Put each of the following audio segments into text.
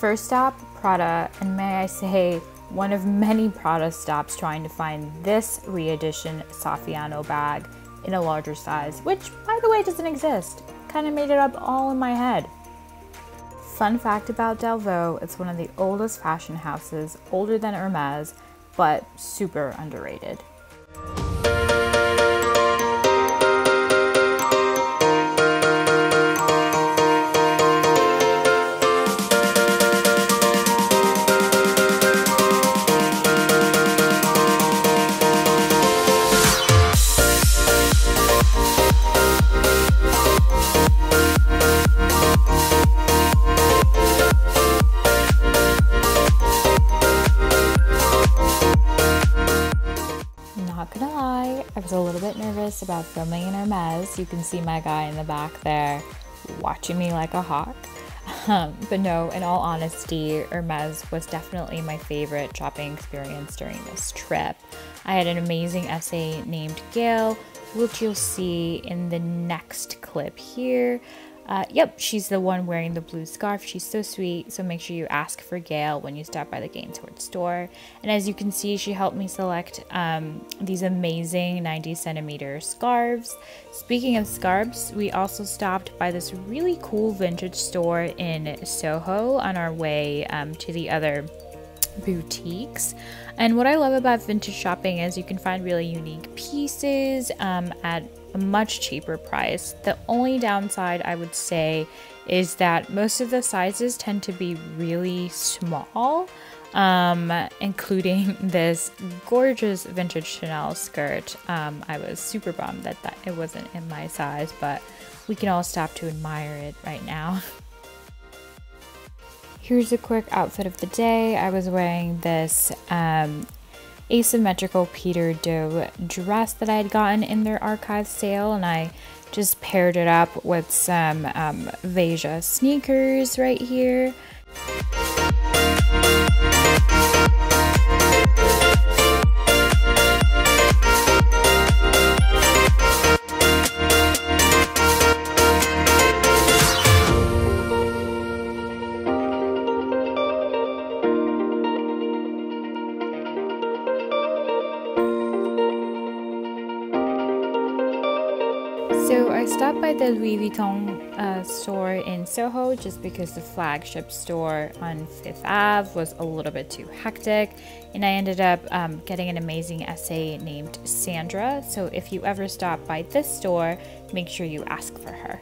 First stop, Prada, and may I say, one of many Prada stops trying to find this re-edition Saffiano bag in a larger size, which, by the way, doesn't exist. Kind of made it up all in my head. Fun fact about Delvaux, it's one of the oldest fashion houses, older than Hermès, but super underrated. I was a little bit nervous about filming in Hermès. You can see my guy in the back there watching me like a hawk. But no, in all honesty, Hermès was definitely my favorite shopping experience during this trip. I had an amazing essay named Gail, which you'll see in the next clip here. Yep, she's the one wearing the blue scarf. She's so sweet, so make sure you ask for Gail when you stop by the Gainsford store. And as you can see, she helped me select these amazing 90cm scarves. Speaking of scarves, we also stopped by this really cool vintage store in Soho on our way to the other boutiques. And what I love about vintage shopping is you can find really unique pieces at a much cheaper price. The only downside I would say is that most of the sizes tend to be really small, including this gorgeous vintage Chanel skirt. I was super bummed that it wasn't in my size, but we can all stop to admire it right now. Here's a quick outfit of the day. I was wearing this asymmetrical Peter Doe dress that I had gotten in their archive sale, and I just paired it up with some Veja sneakers right here. So I stopped by the Louis Vuitton store in Soho just because the flagship store on 5th Ave was a little bit too hectic, and I ended up getting an amazing essay named Sandra. So if you ever stop by this store, make sure you ask for her.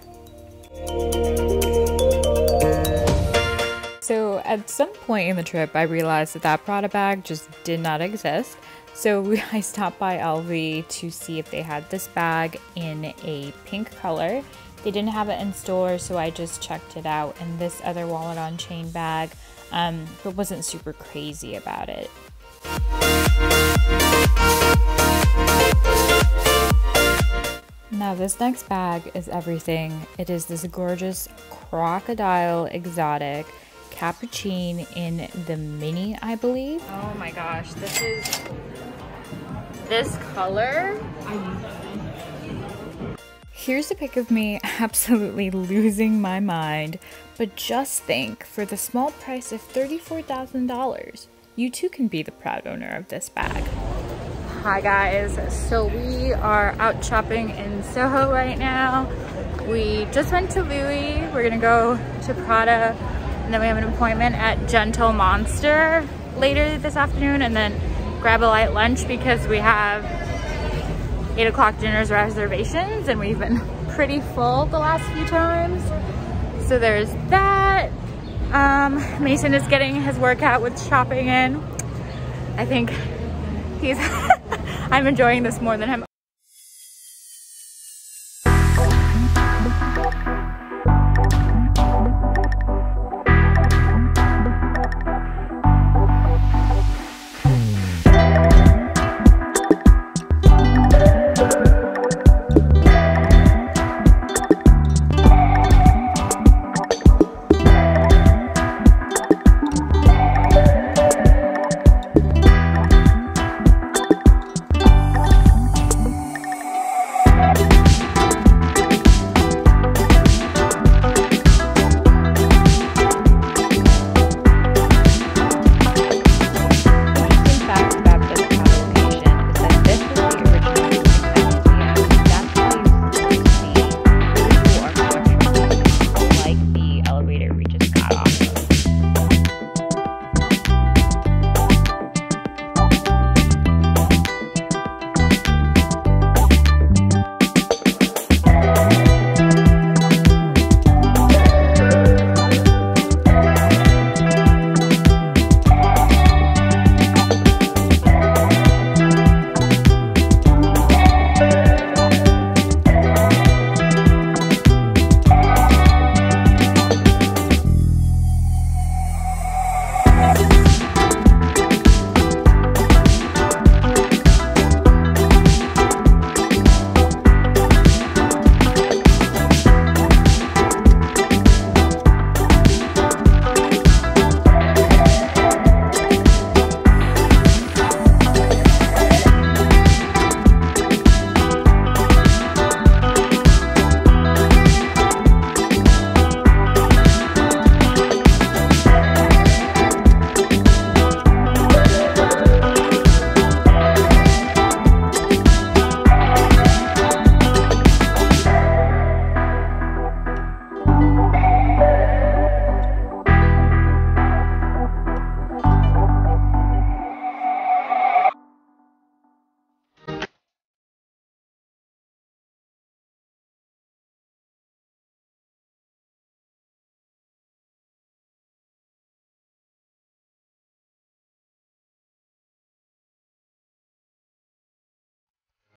So at some point in the trip, I realized that Prada bag just did not exist. So I stopped by LV to see if they had this bag in a pink color. They didn't have it in store, so I just checked it out. And this other wallet on chain bag, but wasn't super crazy about it. Now this next bag is everything. It is this gorgeous crocodile exotic capucine in the mini, I believe. Oh my gosh, this color. Here's a pic of me absolutely losing my mind, but just think, for the small price of $34,000, you too can be the proud owner of this bag. Hi guys, so we are out shopping in Soho right now. We just went to Louis, we're gonna go to Prada, and then we have an appointment at Gentle Monster later this afternoon, and then grab a light lunch because we have 8 o'clock dinner's reservations and we've been pretty full the last few times. So there's that. Mason is getting his workout with shopping in. I think I'm enjoying this more than him.